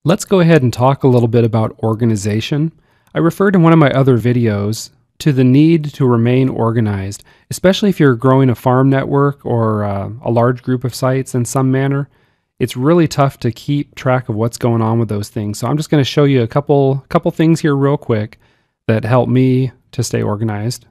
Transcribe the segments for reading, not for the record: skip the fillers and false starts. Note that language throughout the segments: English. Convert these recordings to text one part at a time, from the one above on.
Let's go ahead and talk a little bit about organization. I referred in one of my other videos to the need to remain organized, especially if you're growing a farm network or a large group of sites in some manner. It's really tough to keep track of what's going on with those things. So I'm just going to show you a couple things here real quick that help me to stay organized.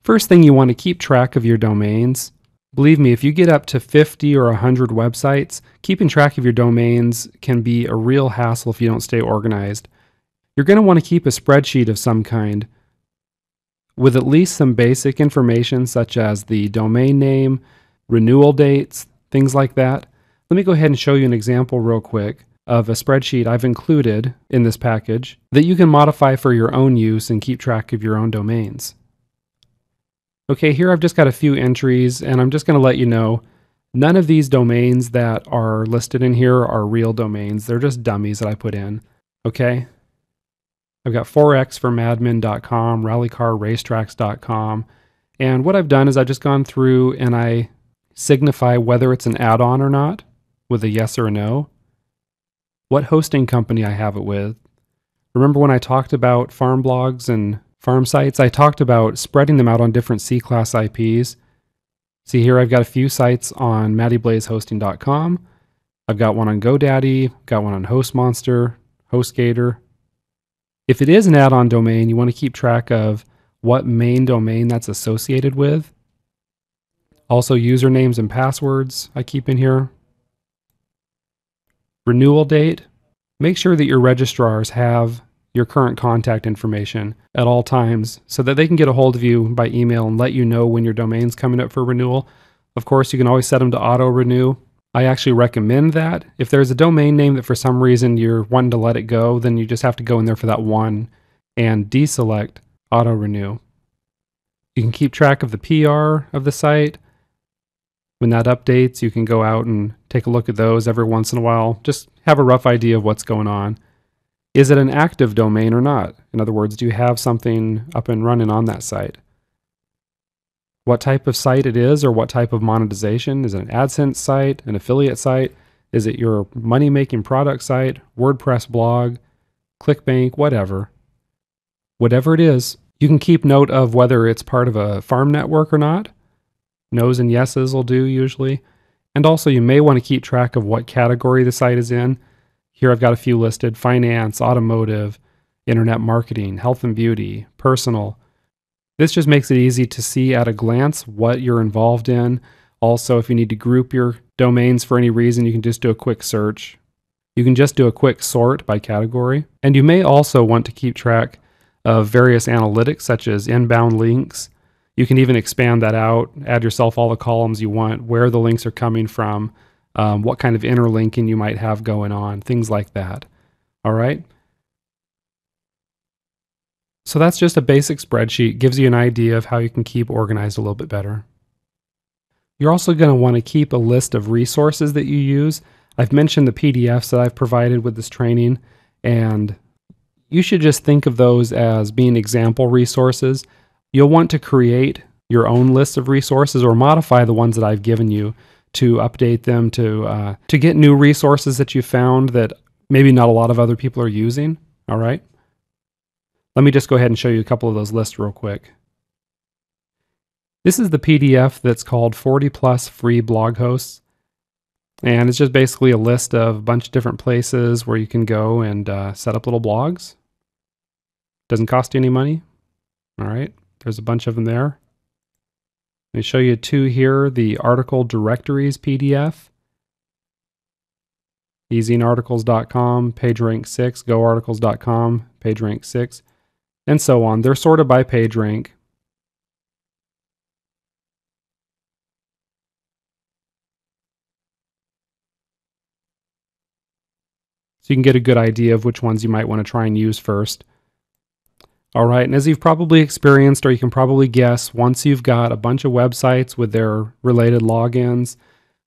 First thing, you want to keep track of your domains. Believe me, if you get up to 50 or 100 websites, keeping track of your domains can be a real hassle if you don't stay organized. You're going to want to keep a spreadsheet of some kind with at least some basic information such as the domain name, renewal dates, things like that. Let me go ahead and show you an example real quick of a spreadsheet I've included in this package that you can modify for your own use and keep track of your own domains. Okay, here I've just got a few entries, and I'm just going to let you know none of these domains that are listed in here are real domains. They're just dummies that I put in. Okay, I've got 4x for madmen.com, rallycarracetracks.com, and what I've done is I've just gone through and I signify whether it's an add-on or not with a yes or a no, what hosting company I have it with. Remember when I talked about farm blogs and farm sites, I talked about spreading them out on different C-class IPs. See here, I've got a few sites on MattyBlazeHosting.com. I've got one on GoDaddy, got one on HostMonster, HostGator. If it is an add-on domain, you want to keep track of what main domain that's associated with. Also, usernames and passwords I keep in here. Renewal date. Make sure that your registrars have your current contact information at all times so that they can get a hold of you by email and let you know when your domain's coming up for renewal. Of course, you can always set them to auto-renew. I actually recommend that. If there's a domain name that for some reason you're wanting to let it go, then you just have to go in there for that one and deselect auto-renew. You can keep track of the PR of the site. When that updates, you can go out and take a look at those every once in a while. Just have a rough idea of what's going on. Is it an active domain or not? In other words, do you have something up and running on that site? What type of site it is or what type of monetization? Is it an AdSense site, an affiliate site? Is it your money-making product site, WordPress blog, ClickBank, whatever? Whatever it is, you can keep note of whether it's part of a farm network or not. No's and yeses will do usually. And also you may want to keep track of what category the site is in. Here I've got a few listed: finance, automotive, internet marketing, health and beauty, personal. This just makes it easy to see at a glance what you're involved in. Also, if you need to group your domains for any reason, you can just do a quick search. You can just do a quick sort by category. And you may also want to keep track of various analytics such as inbound links. You can even expand that out, add yourself all the columns you want, where the links are coming from, what kind of interlinking you might have going on, things like that. All right. So that's just a basic spreadsheet, gives you an idea of how you can keep organized a little bit better. You're also going to want to keep a list of resources that you use. I've mentioned the PDFs that I've provided with this training, and you should just think of those as being example resources. You'll want to create your own list of resources or modify the ones that I've given you to update them to get new resources that you found that maybe not a lot of other people are using. All right. Let me just go ahead and show you a couple of those lists real quick. This is the PDF that's called 40 plus free blog hosts. And it's just basically a list of a bunch of different places where you can go and set up little blogs. Doesn't cost you any money. All right. There's a bunch of them there. Let me show you two here. The article directories PDF. EasyInArticles.com, PageRank 6, GoArticles.com, PageRank 6, and so on. They're sorted by PageRank. So you can get a good idea of which ones you might want to try and use first. All right, and as you've probably experienced, or you can probably guess, once you've got a bunch of websites with their related logins,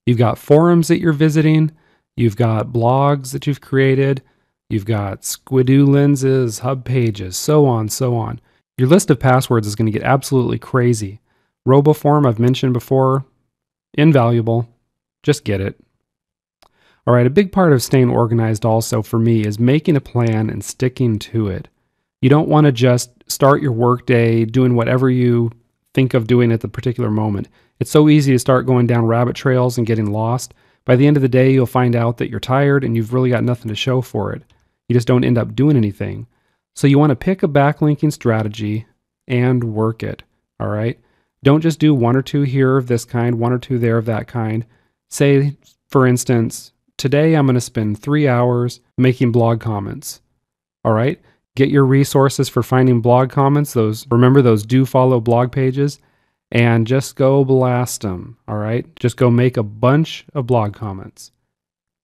you've got forums that you're visiting, you've got blogs that you've created, you've got Squidoo lenses, hub pages, so on, so on. Your list of passwords is going to get absolutely crazy. RoboForm, I've mentioned before, invaluable. Just get it. All right, a big part of staying organized also for me is making a plan and sticking to it. You don't want to just start your workday doing whatever you think of doing at the particular moment. It's so easy to start going down rabbit trails and getting lost. By the end of the day, you'll find out that you're tired and you've really got nothing to show for it. You just don't end up doing anything. So you want to pick a backlinking strategy and work it. All right. Don't just do one or two here of this kind, one or two there of that kind. Say, for instance, today I'm going to spend 3 hours making blog comments. All right. Get your resources for finding blog comments. Remember those do follow blog pages, and just go blast them. All right. Just go make a bunch of blog comments.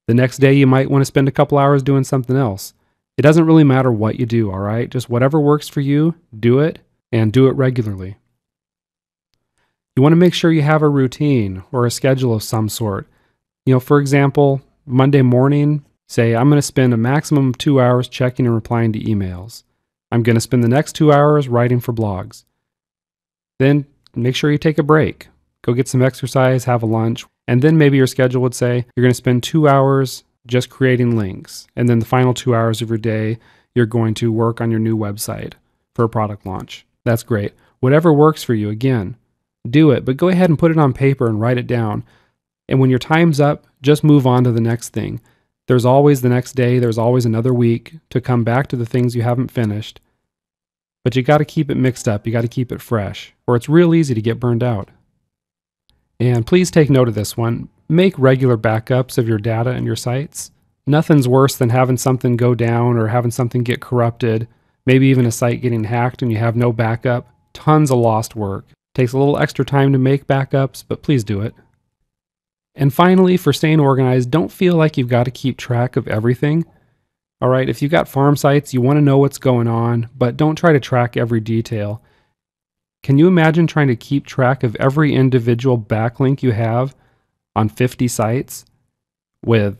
The next day you might want to spend a couple hours doing something else. It doesn't really matter what you do. All right. Just whatever works for you, do it, and do it regularly. You want to make sure you have a routine or a schedule of some sort. For example, Monday morning, say I'm going to spend a maximum of 2 hours checking and replying to emails. I'm going to spend the next 2 hours writing for blogs. Then make sure you take a break. Go get some exercise, have a lunch, and then maybe your schedule would say you're going to spend 2 hours just creating links. And then the final 2 hours of your day, you're going to work on your new website for a product launch. That's great. Whatever works for you, again, do it, but go ahead and put it on paper and write it down. And when your time's up, just move on to the next thing. There's always the next day, there's always another week to come back to the things you haven't finished. But you got to keep it mixed up, you got to keep it fresh, or it's real easy to get burned out. And please take note of this one. Make regular backups of your data and your sites. Nothing's worse than having something go down or having something get corrupted, maybe even a site getting hacked and you have no backup. Tons of lost work. Takes a little extra time to make backups, but please do it. And finally, for staying organized, don't feel like you've got to keep track of everything. All right, if you've got farm sites, you want to know what's going on, but don't try to track every detail. Can you imagine trying to keep track of every individual backlink you have on 50 sites with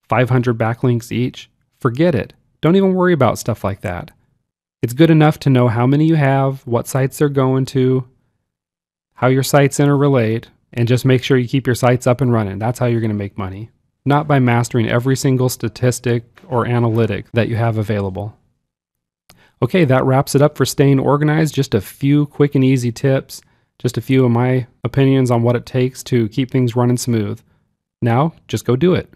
500 backlinks each? Forget it. Don't even worry about stuff like that. It's good enough to know how many you have, what sites they're going to, how your sites interrelate, and just make sure you keep your sites up and running. That's how you're going to make money. Not by mastering every single statistic or analytic that you have available. Okay, that wraps it up for staying organized. Just a few quick and easy tips. Just a few of my opinions on what it takes to keep things running smooth. Now, just go do it.